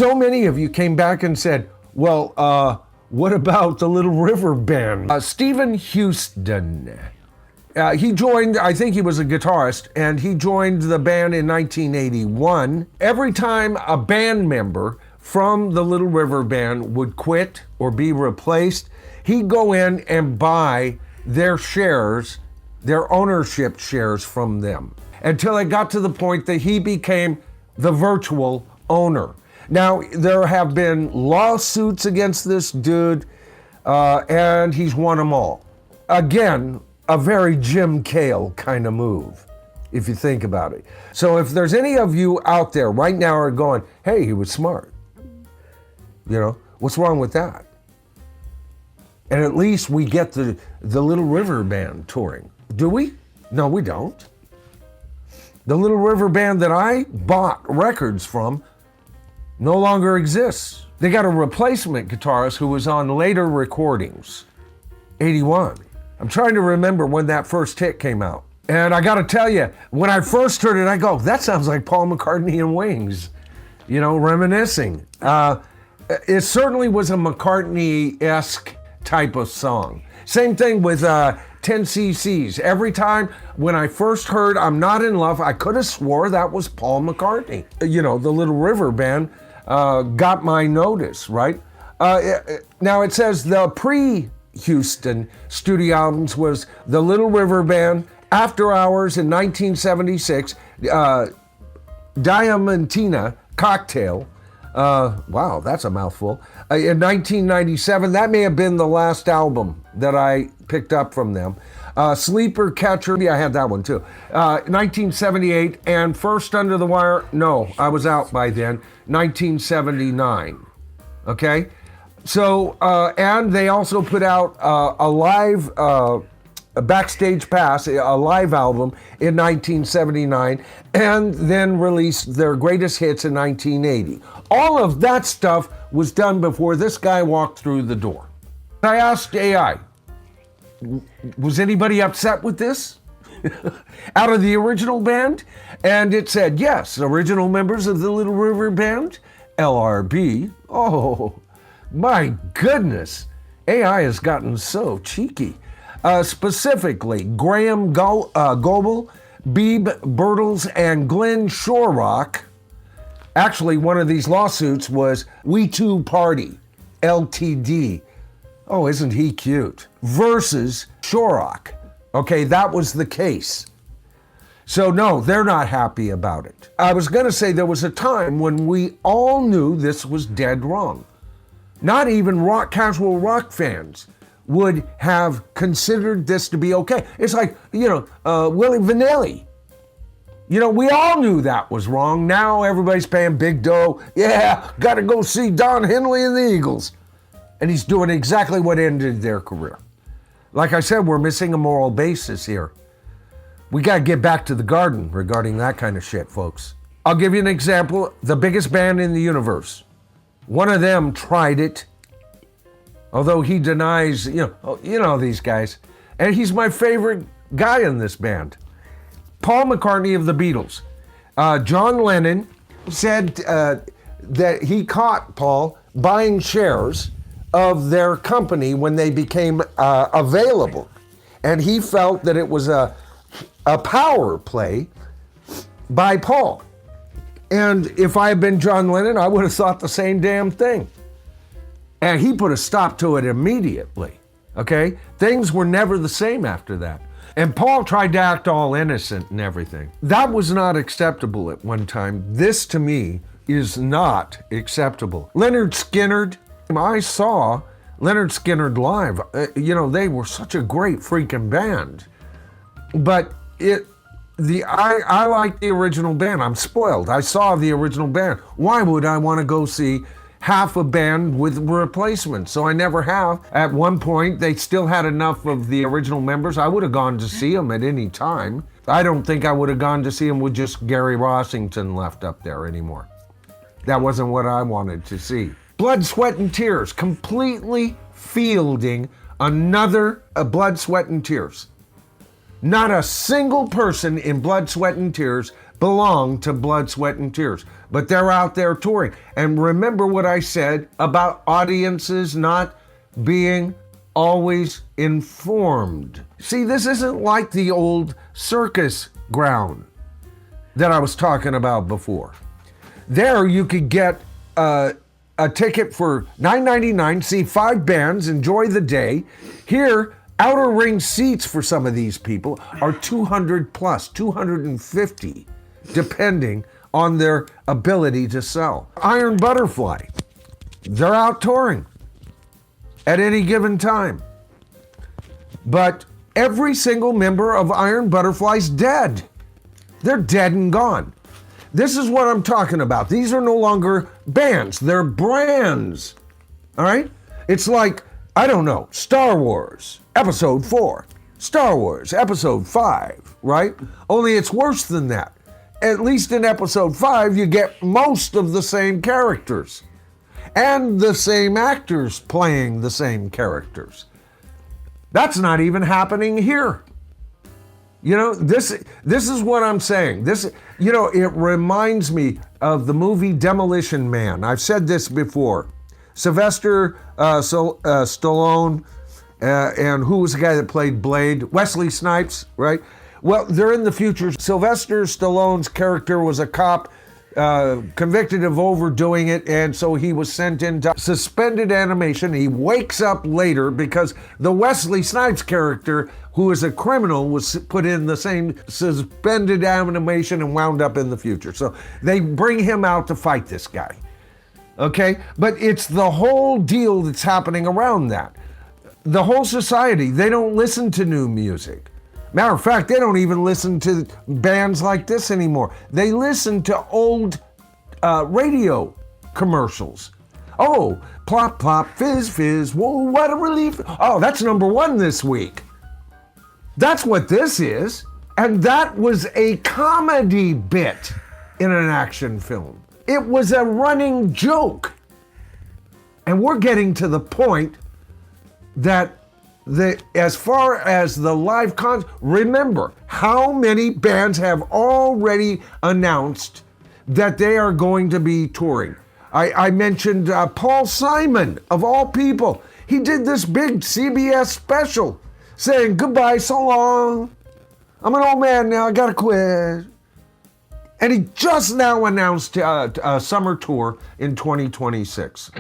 so many of you came back and said, well, what about the Little River Band? Stephen Housden. He joined, I think he was a guitarist, and he joined the band in 1981. Every time a band member from the Little River Band would quit or be replaced, he'd go in and buy their shares, their ownership shares from them, until it got to the point that he became the virtual owner. Now, there have been lawsuits against this dude, and he's won them all. Again, a very Jim Kale kind of move, if you think about it. So if there's any of you out there right now are going, hey, he was smart, what's wrong with that? And at least we get the Little River Band touring. Do we? No, we don't. The Little River Band that I bought records from no longer exists. They got a replacement guitarist who was on later recordings, 81. I'm trying to remember when that first hit came out. And I gotta tell you, when I first heard it, I go, that sounds like Paul McCartney and Wings, reminiscing. It certainly was a McCartney-esque type of song. Same thing with 10cc's. Every time when I first heard I'm Not in Love, I could have swore that was Paul McCartney. The Little River Band got my notice, right? Now it says the pre-Housden studio albums was the Little River Band, After Hours in 1976, Diamantina, Cocktail. Wow, that's a mouthful. In 1997, that may have been the last album that I picked up from them. Sleeper Catcher, yeah, I had that one too. 1978, and First Under the Wire, no, I was out by then, 1979, okay? So, and they also put out a live, a Backstage Pass, a live album in 1979, and then released their greatest hits in 1980. All of that stuff was done before this guy walked through the door. I asked AI, was anybody upset with this? Out of the original band? And it said, yes, original members of the Little River Band, LRB. Oh, my goodness. AI has gotten so cheeky. Specifically, Graham Goebel, Beeb Birtles, and Glenn Shorrock. Actually, one of these lawsuits was We Two Party, LTD. Oh, isn't he cute? Versus Shorrock. Okay, that was the case. So no, they're not happy about it. I was gonna say there was a time when we all knew this was dead wrong. Not even casual rock fans would have considered this to be okay. It's like, Willie Vanilli. We all knew that was wrong. Now everybody's paying big dough. Yeah, gotta go see Don Henley and the Eagles. And he's doing exactly what ended their career. Like I said, we're missing a moral basis here. We gotta get back to the garden regarding that kind of shit, folks. I'll give you an example. The biggest band in the universe. One of them tried it. Although he denies, these guys. And he's my favorite guy in this band. Paul McCartney of the Beatles. John Lennon said that he caught Paul buying shares of their company when they became available. And he felt that it was a power play by Paul. And if I had been John Lennon, I would have thought the same damn thing. And he put a stop to it immediately, okay? Things were never the same after that. And Paul tried to act all innocent and everything. That was not acceptable at one time. This, to me, is not acceptable. Lynyrd Skynyrd, I saw Lynyrd Skynyrd live. They were such a great freaking band. But I like the original band. I'm spoiled. I saw the original band. Why would I want to go see half a band with replacements? So I never have. At one point, they still had enough of the original members. I would have gone to see them at any time. I don't think I would have gone to see them with just Gary Rossington left up there anymore. That wasn't what I wanted to see. Blood, Sweat, and Tears, completely fielding another Blood, Sweat, and Tears. Not a single person in Blood, Sweat, and Tears belong to Blood, Sweat, and Tears. But they're out there touring. And remember what I said about audiences not being always informed. See, this isn't like the old circus ground that I was talking about before. There you could get a ticket for $9.99, see 5 bands, enjoy the day. Here, outer ring seats for some of these people are 200 plus, 250, depending on their ability to sell. Iron Butterfly, they're out touring at any given time. But every single member of Iron Butterfly's dead. They're dead and gone. This is what I'm talking about. These are no longer bands, they're brands. All right? It's like, I don't know, Star Wars, Episode 4, Star Wars, Episode 5, right? Only it's worse than that. At least in Episode 5, you get most of the same characters and the same actors playing the same characters. That's not even happening here. You know, this is what I'm saying. This, you know, it reminds me of the movie Demolition Man. I've said this before. Sylvester Stallone, and who was the guy that played Blade? Wesley Snipes, right? Well, they're in the future. Sylvester Stallone's character was a cop convicted of overdoing it, and so he was sent into suspended animation. He wakes up later because the Wesley Snipes character, who is a criminal, was put in the same suspended animation and wound up in the future. So they bring him out to fight this guy. Okay? But it's the whole deal that's happening around that. The whole society, they don't listen to new music. Matter of fact, they don't even listen to bands like this anymore. They listen to old radio commercials. Oh, plop, plop, fizz, fizz, whoa, what a relief. Oh, that's #1 this week. That's what this is. And that was a comedy bit in an action film. It was a running joke. And we're getting to the point that as far as the live concert, remember how many bands have already announced that they are going to be touring. I mentioned Paul Simon, of all people. He did this big CBS special saying, goodbye, so long. I'm an old man now, I gotta quit. And he just now announced a summer tour in 2026.